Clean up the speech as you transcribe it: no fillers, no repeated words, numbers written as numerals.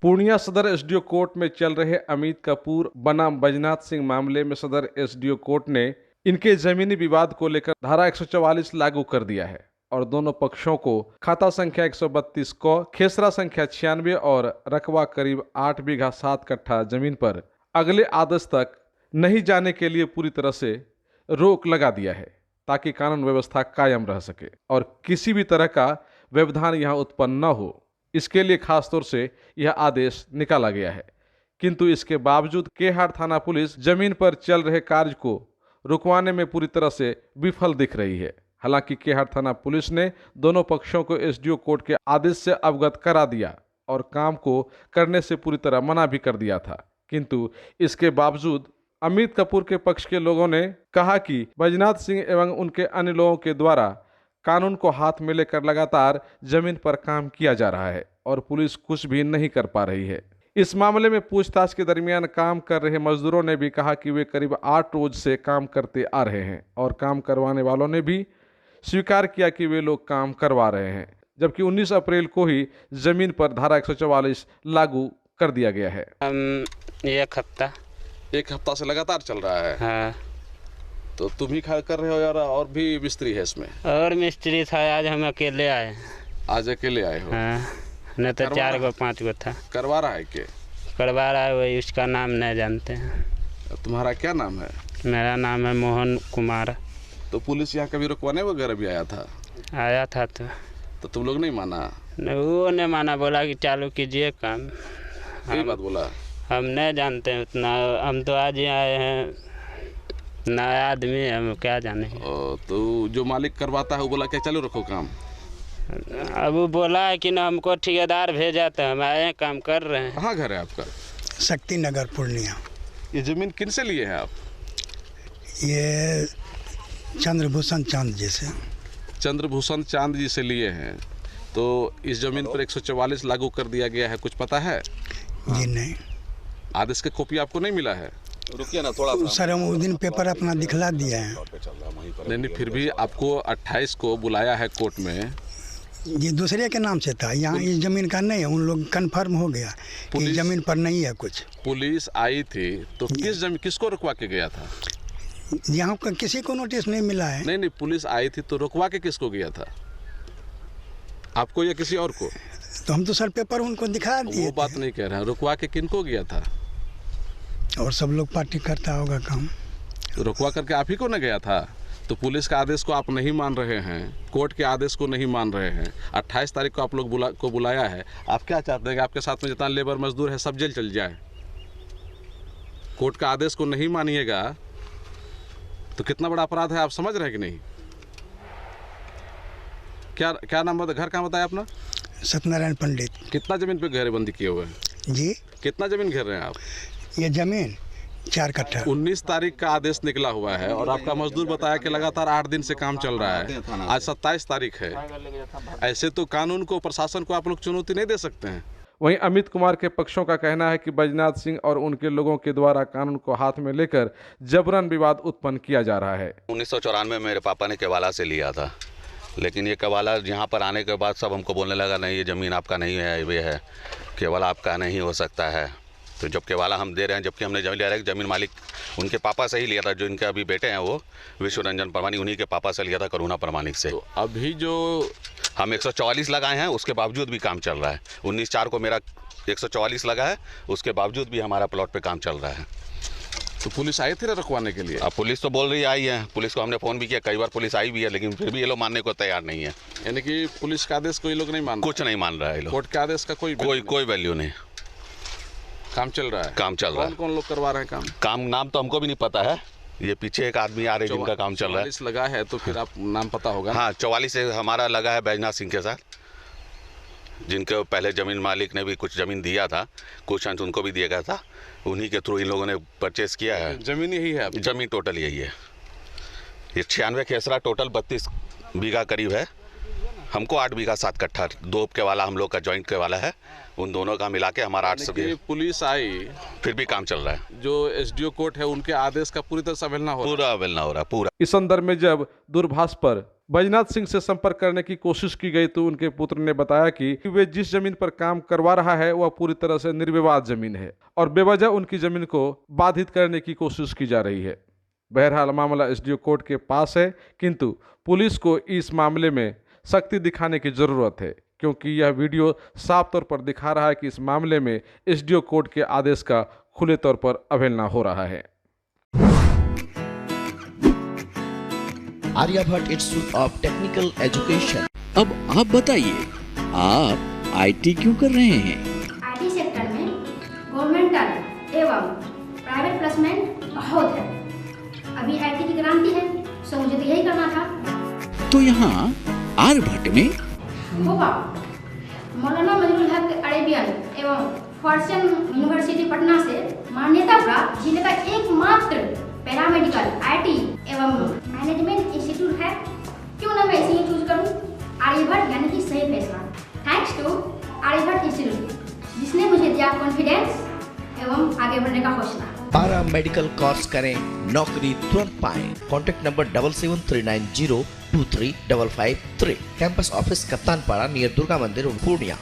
पूर्णिया सदर SDO court में चल रहे अमित कपूर बनाम बैजनाथ सिंह मामले में सदर एसडीओ कोर्ट ने इनके जमीनी विवाद को लेकर धारा 144 लागू कर दिया है और दोनों पक्षों को खाता संख्या 132 को खेसरा संख्या 96 और रकबा करीब 8 बीघा 7 कट्ठा जमीन पर अगले आदेश तक नहीं जाने के लिए पूरी तरह से रोक लगा दिया है ताकि कानून व्यवस्था कायम रह सके और किसी भी तरह का व्यवधान यहाँ उत्पन्न न हो। इसके लिए खासतौर से यह आदेश निकाला गया है, किंतु इसके बावजूद केहार थाना पुलिस जमीन पर चल रहे कार्य को रुकवाने में पूरी तरह से विफल दिख रही है। हालांकि केहार थाना पुलिस ने दोनों पक्षों को एसडीओ कोर्ट के आदेश से अवगत करा दिया और काम को करने से पूरी तरह मना भी कर दिया था, किंतु इसके बावजूद अमित कपूर के पक्ष के लोगों ने कहा कि बैजनाथ सिंह एवं उनके अन्य लोगों के द्वारा कानून को हाथ में लेकर लगातार जमीन पर काम किया जा रहा है और पुलिस कुछ भी नहीं कर पा रही है। इस मामले में पूछताछ के दरमियान काम कर रहे मजदूरों ने भी कहा कि वे करीब 8 रोज से काम करते आ रहे हैं और काम करवाने वालों ने भी स्वीकार किया कि वे लोग काम करवा रहे हैं, जबकि 19 अप्रैल को ही जमीन पर धारा 144 लागू कर दिया गया है। एक हफ्ता से लगातार चल रहा है। हाँ। तो तुम ही खा कर रहे हो यार, और भी मिस्त्री है इसमें? और मिस्त्री था, आज हम अकेले आए। आज अकेले आए हो? हाँ, नहीं तो 4 गो 5 गो था। करवा रहा है के? करवा रहा है वही, उसका नाम नहीं जानते हैं। तुम्हारा क्या नाम है? मेरा नाम है मोहन कुमार। तो पुलिस यहाँ कभी रुकवाने वगैरह भी आया था? आया था तो तुम लोग नहीं माना? वो नहीं माना, बोला कि चालू कीजिए काम। यही बात बोला? हम नहीं जानते हैं उतना, हम तो आज ही आए हैं, नया आदमी है, हम क्या जाने। तो जो मालिक करवाता है वो बोला क्या चालू रखो काम? अब वो बोला है कि ना हमको ठेकेदार भेजा, तो हम आए हैं, काम कर रहे हैं। कहाँ घर है आपका? शक्ति नगर पूर्णिया। ये जमीन किन से लिए है आप? ये चंद्रभूषण चांद जी से। चंद्रभूषण चांद जी से लिए हैं। तो इस जमीन पर 144 लागू कर दिया गया है, कुछ पता है? जी नहीं। आदेश की कॉपी आपको नहीं मिला है? रुकिए ना थोड़ा सर, हम उस दिन पेपर अपना दिखला दिया है। नहीं, फिर भी आपको 28 को बुलाया है कोर्ट में। ये दूसरे के नाम से था, यहाँ इस जमीन का नहीं है। उन लोग कन्फर्म हो गया कि जमीन पर नहीं है कुछ। पुलिस आई थी तो किसको रुकवा के गया था? यहाँ का किसी को नोटिस नहीं मिला है। नहीं, पुलिस आई थी तो रुकवा के किसको गया था? आपको या किसी और को? तो हम तो सर पेपर उनको दिखा दिए। वो बात नहीं कह रहे हैं, रुकवा के किनको गया था? और सब लोग पार्टी करता होगा काम। रुकवा करके आप ही को न गया था? तो पुलिस के आदेश को आप नहीं मान रहे हैं, कोर्ट के आदेश को नहीं मान रहे हैं। 28 तारीख को आप लोग को बुलाया है। आप क्या चाहते हैं कि आपके साथ में जितना लेबर मजदूर है सब जेल चल जाए? कोर्ट का आदेश को नहीं मानिएगा तो कितना बड़ा अपराध है, आप समझ रहे हैं कि नहीं? क्या नाम बताया, घर कहाँ बताया अपना? सत्यनारायण पंडित। कितना जमीन पे घेरेबंदी किए हुए हैं? जी, कितना जमीन घेर रहे हैं आप? ये जमीन 4 कट्ठा। 19 तारीख का आदेश निकला हुआ है और आपका मजदूर बताया कि लगातार 8 दिन से काम चल रहा है। आज 27 तारीख है। ऐसे तो कानून को, प्रशासन को आप लोग चुनौती नहीं दे सकते हैं। वहीं अमित कुमार के पक्षों का कहना है कि बैजनाथ सिंह और उनके लोगों के द्वारा कानून को हाथ में लेकर जबरन विवाद उत्पन्न किया जा रहा है। 1994 में मेरे पापा ने केवाला से लिया था, लेकिन ये केवाला यहाँ पर आने के बाद सब हमको बोलने लगा नहीं, ये ज़मीन आपका नहीं है, ये है केवाला आपका नहीं हो सकता है। तो जब केवाला हम दे रहे हैं, जबकि हमने जमीन लिया है, ज़मीन मालिक उनके पापा से ही लिया था। जो इनके अभी बेटे हैं वो विश्व रंजन परमानिक, उन्हीं के पापा से लिया था, करुणा परमानिक से। तो अभी जो हम 144 लगाए हैं उसके बावजूद भी काम चल रहा है। 19/4 को मेरा 144 लगा है, उसके बावजूद भी हमारा प्लॉट पे काम चल रहा है। तो पुलिस आई थी रुकवाने के लिए? अब पुलिस तो बोल रही आई है, पुलिस को हमने फ़ोन भी किया, कई बार पुलिस आई भी है, लेकिन फिर भी ये लोग मानने को तैयार नहीं है। यानी कि पुलिस का आदेश कोई लोग नहीं मान रहे? कुछ नहीं मान रहा है लोग। कोर्ट के आदेश का कोई वैल्यू नहीं। काम चल रहा है? काम चल रहा है। कौन लोग करवा रहे हैं काम नाम तो हमको भी नहीं पता है। ये पीछे एक आदमी आ रहे हैं जिनका काम चल रहा है। 44 लगा है तो फिर आप नाम पता होगा? हाँ, 44 से हमारा लगा है बैजनाथ सिंह के साथ, जिनके पहले ज़मीन मालिक ने भी कुछ ज़मीन दिया था, कुछ अंश उनको भी दिया गया था। उन्हीं के थ्रू इन लोगों ने परचेस किया है। ज़मीन यही है? ज़मीन टोटल यही है। ये 96 खेसरा टोटल 32 बीघा करीब है। हमको 8 बीघा 7 कट्ठा, 2 के वाला हम लोग का जॉइंट के वाला है, उन दोनों का मिला के हमारा 800 बीघा। पुलिस आई फिर भी काम चल रहा है। जो एसडीओ कोर्ट है उनके आदेश का पूरी तरह से अवहेलना हो रहा है? पूरा अवहेलना हो रहा है, पूरा। इस संदर्भ में जब दूरभाष पर बैजनाथ सिंह से संपर्क करने की कोशिश की गई तो उनके पुत्र ने बताया कि वे जिस जमीन पर काम करवा रहा है वह पूरी तरह से निर्विवाद जमीन है और बेवजह उनकी जमीन को बाधित करने की कोशिश की जा रही है। बहरहाल मामला एसडीओ कोर्ट के पास है, किंतु पुलिस को इस मामले में सख्ती दिखाने की जरूरत है, क्योंकि यह वीडियो साफ तौर पर दिखा रहा है कि इस मामले में एसडीओ कोर्ट के आदेश का खुले तौर पर अवहेलना हो रहा है। Aryabhatta institute of technical education. अब आप बताइए, आप आईटी क्यों कर रहे हैं? आईटी सेक्टर में गवर्नमेंटल एवं प्राइवेट प्लेसमेंट बहुत है। अभी आईटी की क्रांति है, सो मुझे तो यही करना था। तो यहाँ आर्यभट्ट में होगा मौलाना मजरूल हक अरेबियन एवं फॉर्च्यून यूनिवर्सिटी पटना से मान्यता प्राप्त जिले का एकमात्र पैरामेडिकल आईटी एवं मैनेजमेंट इंस्टीट्यूट है। क्यों ना मैं इसे चूज करूं? आर्यभट्ट यानी कि सही फैसला। थैंक्स टू आर्यभट्ट इंस्टीट्यूट जिसने मुझे दिया कॉन्फिडेंस एवं आगे बढ़ने का हौसला। पारा मेडिकल कोर्स करें, नौकरी तुरंत पाएं। Contact number 7739023553। Campus office Kaptanpara near Durga Mandir Purnia.